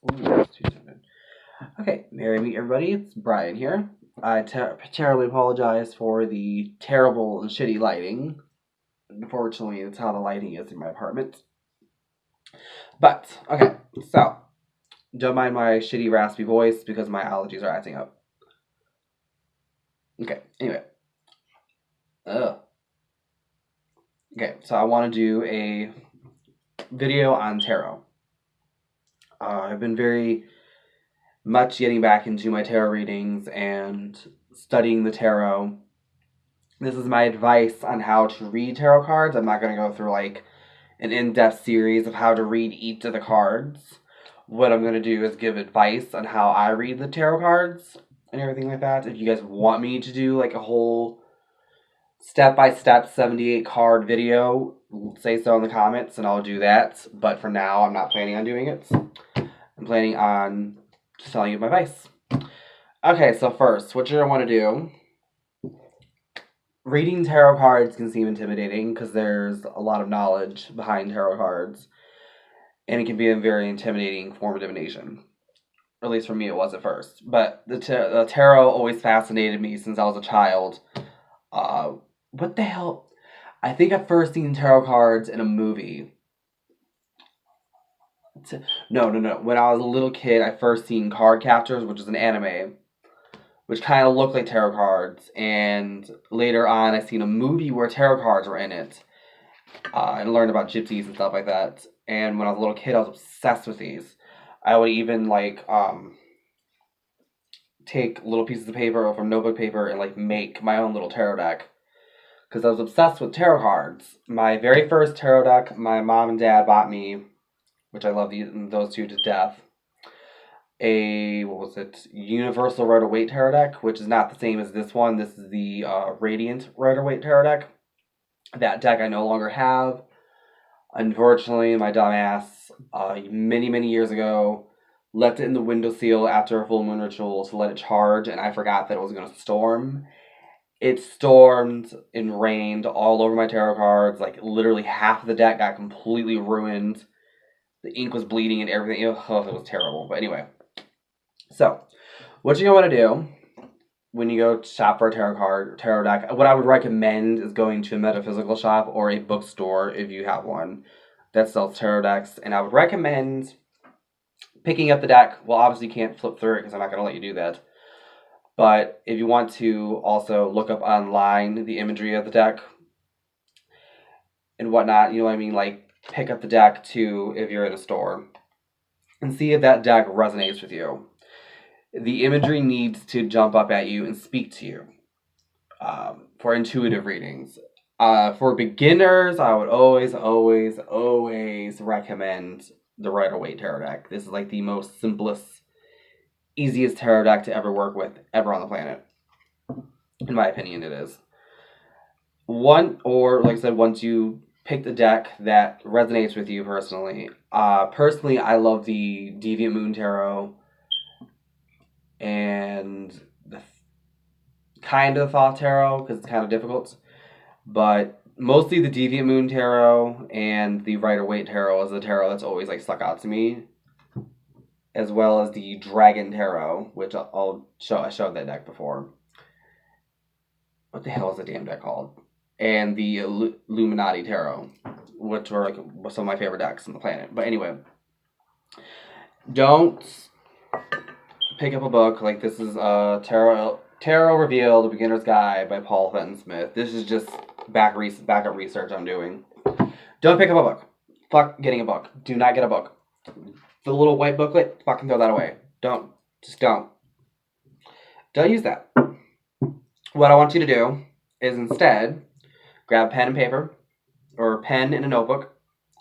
Ooh, that's too soon. Okay, merry meet everybody. It's Brian here. I terribly apologize for the terrible and shitty lighting. Unfortunately, it's how the lighting is in my apartment. But okay, so don't mind my shitty raspy voice because my allergies are acting up. Okay, anyway. Ugh. Okay, so I want to do a video on tarot. I've been very much getting back into my tarot readings and studying the tarot. This is my advice on how to read tarot cards. I'm not going to go through like an in-depth series of how to read each of the cards. What I'm going to do is give advice on how I read the tarot cards and everything like that. If you guys want me to do like a whole step-by-step 78 card video, say so in the comments and I'll do that. But for now, I'm not planning on doing it. I'm planning on just telling you my advice. Okay, so first, what you're going to want to do, reading tarot cards can seem intimidating because there's a lot of knowledge behind tarot cards, and it can be a very intimidating form of divination. Or at least for me, it was at first. But the tarot always fascinated me since I was a child. What the hell? I think I first seen tarot cards in a movie. No. When I was a little kid, I first seen Cardcaptors, which is an anime, which kind of looked like tarot cards. And later on, I seen a movie where tarot cards were in it. And learned about gypsies and stuff like that. And when I was a little kid, I was obsessed with these. I would even take little pieces of paper from notebook paper and like make my own little tarot deck because I was obsessed with tarot cards. My very first tarot deck, my mom and dad bought me, which I love those two to death. Universal Rider-Waite tarot deck, which is not the same as this one. This is the Radiant Rider-Waite tarot deck. That deck I no longer have. Unfortunately, my dumbass, many years ago, left it in the windowsill after a full moon ritual to let it charge, and I forgot that it was going to storm. It stormed and rained all over my tarot cards. Like, literally half of the deck got completely ruined. The ink was bleeding and everything. It was terrible. But anyway. So, what you're going to want to do when you go shop for a tarot deck, what I would recommend is going to a metaphysical shop or a bookstore if you have one that sells tarot decks. And I would recommend picking up the deck. Well, obviously you can't flip through it because I'm not going to let you do that. But if you want to also look up online the imagery of the deck and whatnot, you know what I mean? Like, pick up the deck too if you're in a store and see if that deck resonates with you. The imagery needs to jump up at you and speak to you for intuitive readings. For beginners, I would always recommend the Rider-Waite tarot deck. This is like the most simplest, easiest tarot deck to ever work with ever on the planet. In my opinion, it is. Once you pick the deck that resonates with you personally. Personally, I love the Deviant Moon Tarot and the kind of Thoth Tarot because it's kind of difficult. But mostly the Deviant Moon Tarot and the Rider-Waite Tarot is the tarot that's always like stuck out to me. As well as the Dragon Tarot, which I showed that deck before. What the hell is the damn deck called? And the Illuminati Tarot, which were like some of my favorite decks on the planet. But anyway, don't pick up a book like this is Tarot Revealed: A Beginner's Guide by Paul Fenton Smith. This is just backup research I'm doing. Don't pick up a book. Fuck getting a book. Do not get a book. The little white booklet, fucking throw that away. Don't use that. What I want you to do is instead grab pen and paper, or a pen and a notebook,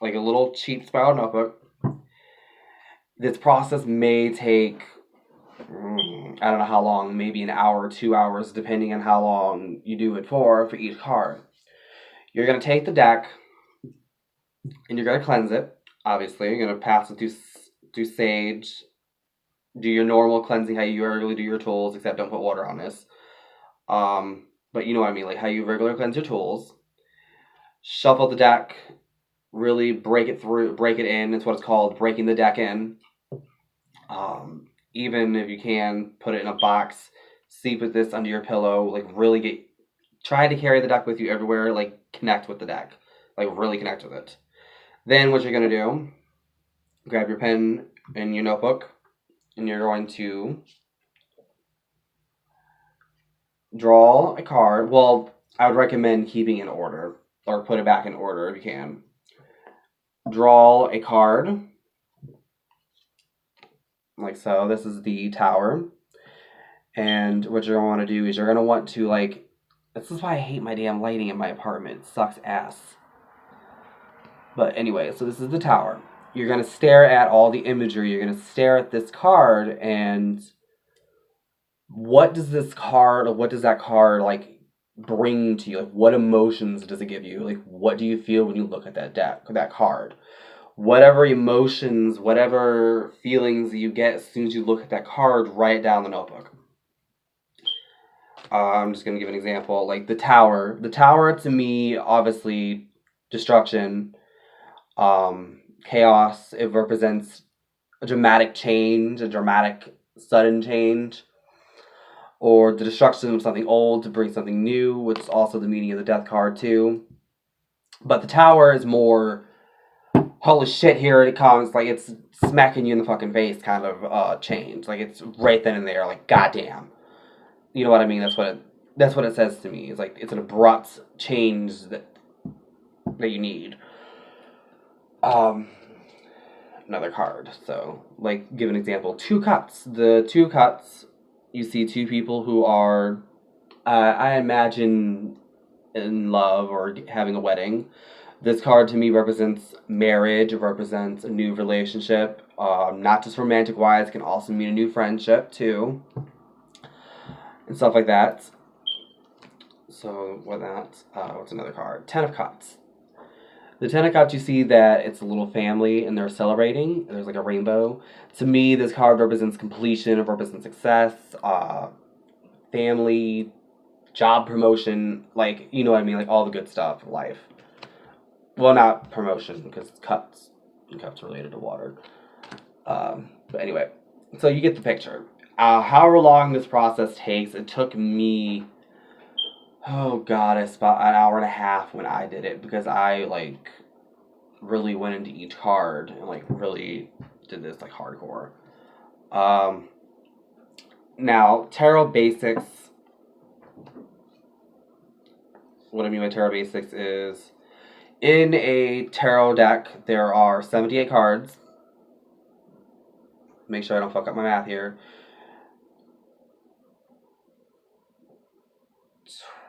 like a little cheap spiral notebook. This process may take, I don't know how long, maybe an hour or 2 hours, depending on how long you do it for each card. You're going to take the deck, and you're going to cleanse it, obviously. You're going to pass it through sage, do your normal cleansing, how you regularly do your tools, except don't put water on this. But you know what I mean, like how you regularly cleanse your tools. Shuffle the deck, really break it in. It's what it's called, breaking the deck in. Even if you can, put it in a box, sleep with this under your pillow, like really try to carry the deck with you everywhere, like connect with the deck, like really connect with it. Then what you're going to do, grab your pen and your notebook, and you're going to draw a card. Well, I would recommend keeping in order, or put it back in order if you can. Draw a card, like so. This is the Tower. And what you're going to want to do is you're going to want to, like, this is why I hate my damn lighting in my apartment. It sucks ass. But anyway, so this is the Tower. You're going to stare at all the imagery. You're going to stare at this card, and what does that card, like, bring to you? Like, what emotions does it give you? Like, what do you feel when you look at that card? Whatever emotions, whatever feelings you get as soon as you look at that card, write it down in the notebook. I'm just going to give an example. Like the Tower. The Tower, to me, obviously, destruction, chaos. It represents a dramatic change, a dramatic, sudden change, or the destruction of something old to bring something new, which is also the meaning of the Death card, too. But the Tower is more, holy shit, here it comes. Like, it's smacking you in the fucking face kind of change. Like, it's right then and there. Like, goddamn. You know what I mean? That's what it says to me. It's like, it's an abrupt change that you need. Another card. So, like, give an example. 2 cups. The 2 cups, you see 2 people who are, I imagine, in love or having a wedding. This card to me represents marriage. It represents a new relationship. Not just romantic wise, it can also mean a new friendship too. And stuff like that. So with that, what's another card? 10 of Cups. The 10 of Cups, you see that it's a little family and they're celebrating. There's like a rainbow. To me, this card represents completion. It represents success, family, job promotion. Like, you know what I mean? Like all the good stuff of life. Well, not promotion because cups. And cups related to water. But anyway, so you get the picture. However long this process takes, it took me, oh god, it's about an hour and a half when I did it because I like really went into each card and like really did this like hardcore. Now, Tarot Basics. What I mean by Tarot Basics is in a tarot deck there are 78 cards. Make sure I don't fuck up my math here.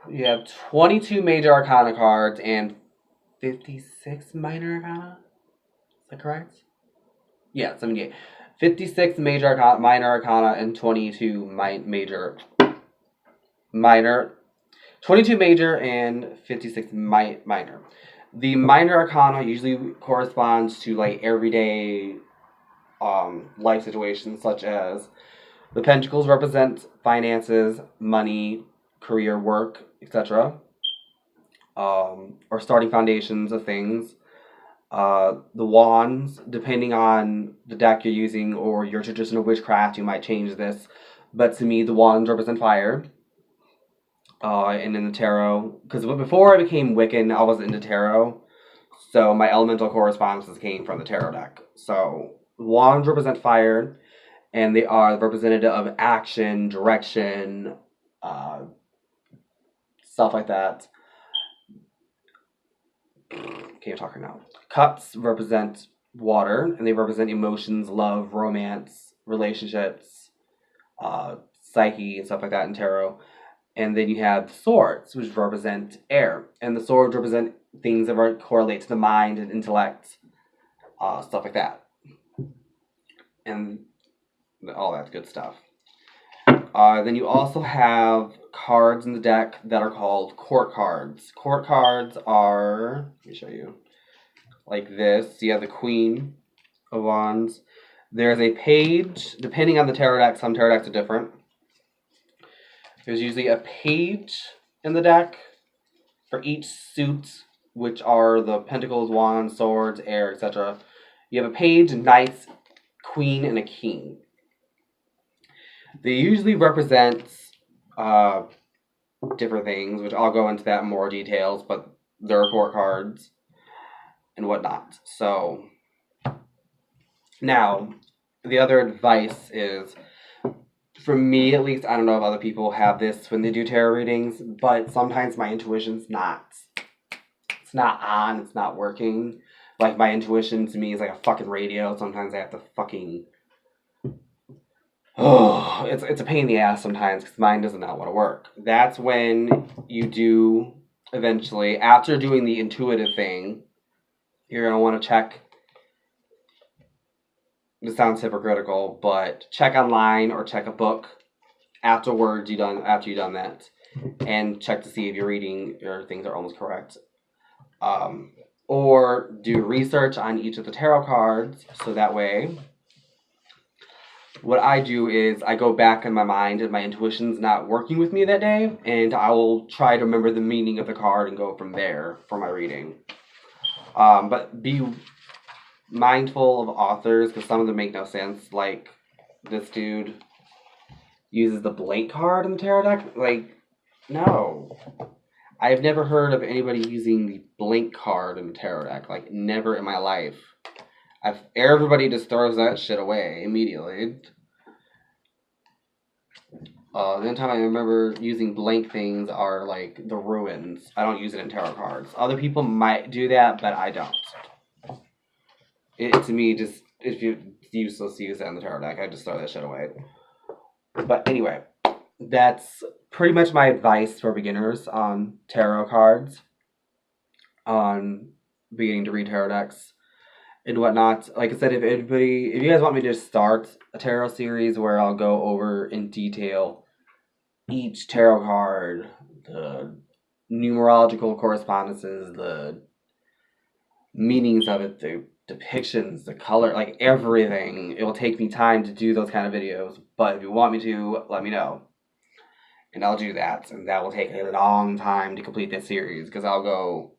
You have 22 major arcana cards and 56 minor arcana? Is that correct? Yeah, 78. 56 major arcana, minor arcana, and 22 minor. 22 major and 56 minor. The minor arcana usually corresponds to like everyday life situations, such as the Pentacles represent finances, money, career, work, etc. Or starting foundations of things. The Wands, depending on the deck you're using or your traditional witchcraft, you might change this. But to me, the Wands represent fire. And in the tarot, because before I became Wiccan, I wasn't into tarot. So my elemental correspondences came from the tarot deck. So Wands represent fire, and they are representative of action, direction, stuff like that. Can't talk right now. Cups represent water, and they represent emotions, love, romance, relationships, psyche, and stuff like that in tarot. And then you have swords, which represent air. And the swords represent things that correlate to the mind and intellect, stuff like that. And all that good stuff. Then you also have cards in the deck that are called court cards. Court cards are, let me show you, like this. You have the Queen of Wands. There's a page, depending on the tarot deck, some tarot decks are different. There's usually a page in the deck for each suit, which are the Pentacles, Wands, Swords, Air, etc. You have a page, Knights, Queen, and a King. They usually represent different things, which I'll go into that in more details, but the report cards and whatnot. So, now, the other advice is, for me at least, I don't know if other people have this when they do tarot readings, but sometimes my intuition's not. It's not on, it's not working. Like, my intuition to me is like a fucking radio. Sometimes I have to fucking... Oh, it's a pain in the ass sometimes because mine does not want to work. That's when you do, eventually, after doing the intuitive thing, you're going to want to check... This sounds hypocritical, but check online or check a book after you've done that, and check to see if your reading or things are almost correct. Or do research on each of the tarot cards, so that way, what I do is I go back in my mind and my intuition's not working with me that day, and I will try to remember the meaning of the card and go from there for my reading. But be mindful of authors, because some of them make no sense. Like, this dude uses the blank card in the tarot deck. Like, no. I've never heard of anybody using the blank card in the tarot deck. Like, never in my life. Everybody just throws that shit away immediately. The only time I remember using blank things are, like, the ruins. I don't use it in tarot cards. Other people might do that, but I don't. To me, just, if you're useless to use that in the tarot deck, I just throw that shit away. But anyway, that's pretty much my advice for beginners on tarot cards, on beginning to read tarot decks and whatnot. Like I said, if you guys want me to start a tarot series where I'll go over in detail each tarot card, the numerological correspondences, the meanings of it, the depictions, the color, like everything, it will take me time to do those kind of videos. But if you want me to, let me know, and I'll do that. And that will take a long time to complete this series, because I'll go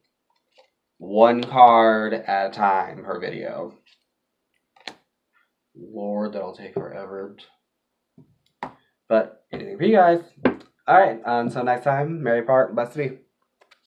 one card at a time per video. Lord, that'll take forever. But anything for you guys. Alright, until next time, merry part, blessed be.